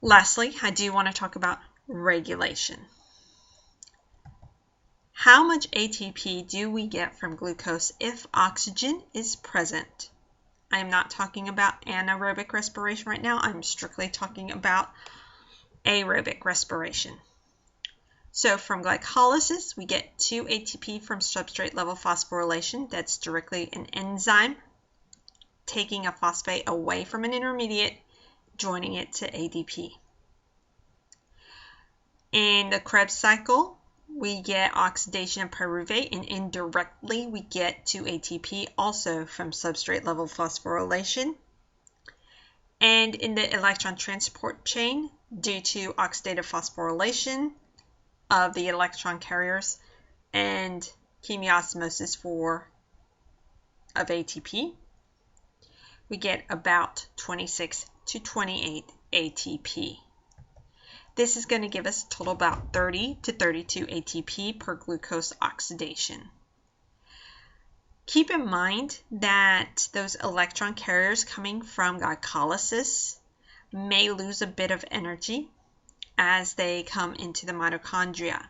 Lastly, I do want to talk about regulation. How much ATP do we get from glucose if oxygen is present? I am not talking about anaerobic respiration right now. I'm strictly talking about aerobic respiration. So from glycolysis, we get 2 ATP from substrate level phosphorylation. That's directly an enzyme taking a phosphate away from an intermediate, joining it to ADP. In the Krebs cycle, we get oxidation of pyruvate, and indirectly we get 2 ATP also from substrate level phosphorylation. And in the electron transport chain, due to oxidative phosphorylation of the electron carriers and chemiosmosis of ATP, we get about 26 to 28 ATP. This is going to give us a total about 30 to 32 ATP per glucose oxidation. Keep in mind that those electron carriers coming from glycolysis may lose a bit of energy as they come into the mitochondria.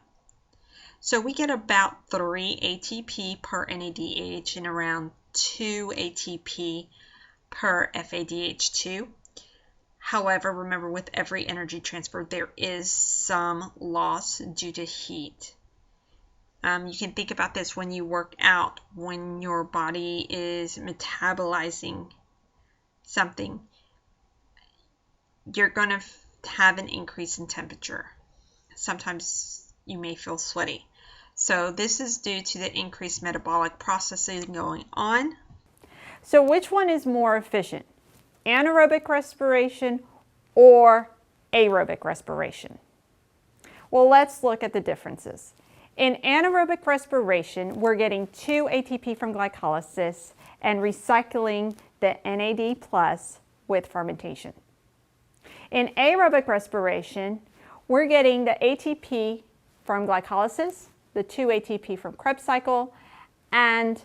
So we get about 3 ATP per NADH and around 2 ATP per FADH2. However, remember, with every energy transfer, there is some loss due to heat. You can think about this when you work out, when your body is metabolizing something, you're going to have an increase in temperature. Sometimes you may feel sweaty. So this is due to the increased metabolic processing going on. So which one is more efficient? Anaerobic respiration or aerobic respiration? Well, let's look at the differences. In anaerobic respiration, we're getting 2 ATP from glycolysis and recycling the NAD+ with fermentation. In aerobic respiration, we're getting the ATP from glycolysis, the 2 ATP from Krebs cycle, and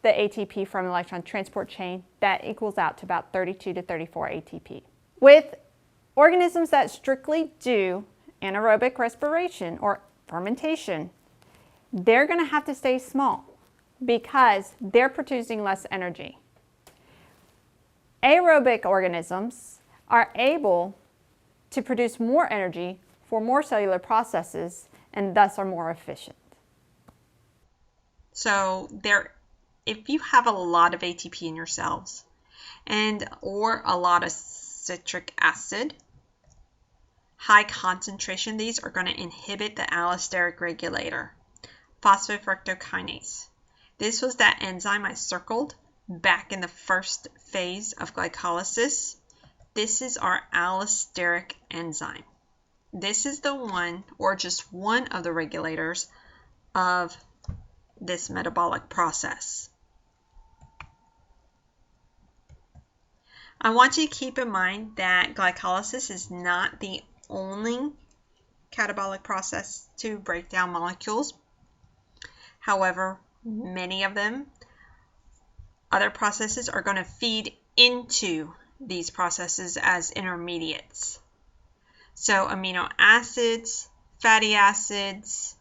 the ATP from electron transport chain. That equals out to about 32 to 34 ATP. With organisms that strictly do anaerobic respiration or fermentation, they're going to have to stay small because they're producing less energy. Aerobic organisms are able to produce more energy for more cellular processes and thus are more efficient. So if you have a lot of ATP in your cells or a lot of citric acid, high concentration of these are going to inhibit the allosteric regulator, phosphofructokinase. This was that enzyme I circled back in the first phase of glycolysis. This is our allosteric enzyme. This is the one, or just one of the regulators of this metabolic process. I want you to keep in mind that glycolysis is not the only catabolic process to break down molecules. However, many of them, other processes, are going to feed into these processes as intermediates. So amino acids, fatty acids,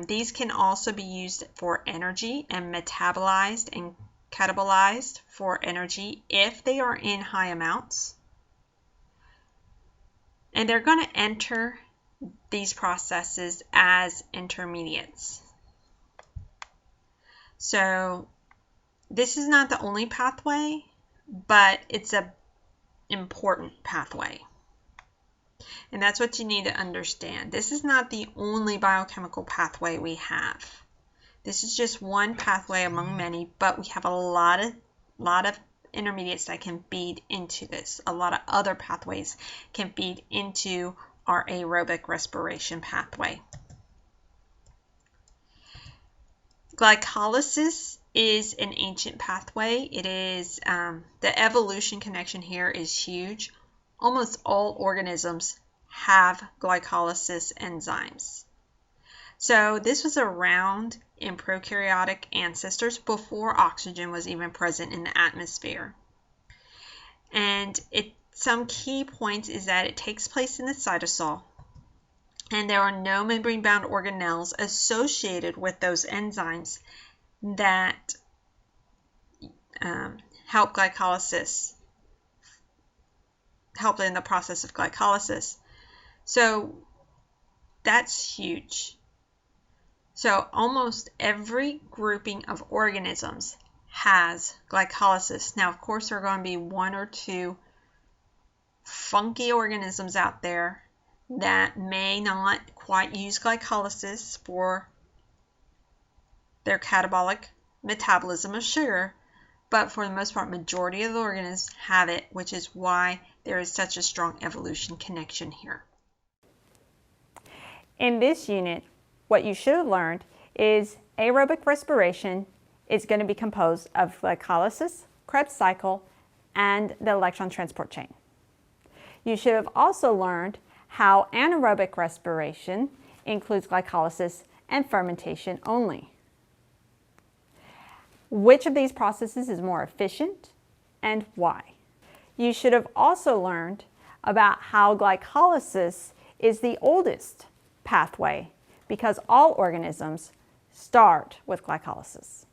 these can also be used for energy and metabolized and catabolized for energy if they are in high amounts. And they're going to enter these processes as intermediates. So this is not the only pathway, but it's an important pathway. And that's what you need to understand. This is not the only biochemical pathway we have. This is just one pathway among many, but we have a lot of intermediates that can feed into this. A lot of other pathways can feed into our aerobic respiration pathway. Glycolysis is an ancient pathway. It is the evolution connection here is huge. Almost all organisms have glycolysis enzymes. So this was around in prokaryotic ancestors before oxygen was even present in the atmosphere. And it's Some key points is that it takes place in the cytosol, and there are no membrane-bound organelles associated with those enzymes that help in the process of glycolysis. So that's huge. So almost every grouping of organisms has glycolysis. Now, of course, there are going to be one or two funky organisms out there that may not quite use glycolysis for their catabolic metabolism of sugar, but for the most part, majority of the organisms have it, which is why there is such a strong evolution connection here. In this unit, what you should have learned is aerobic respiration is going to be composed of glycolysis, Krebs cycle, and the electron transport chain. You should have also learned how anaerobic respiration includes glycolysis and fermentation only. Which of these processes is more efficient and why? You should have also learned about how glycolysis is the oldest pathway because all organisms start with glycolysis.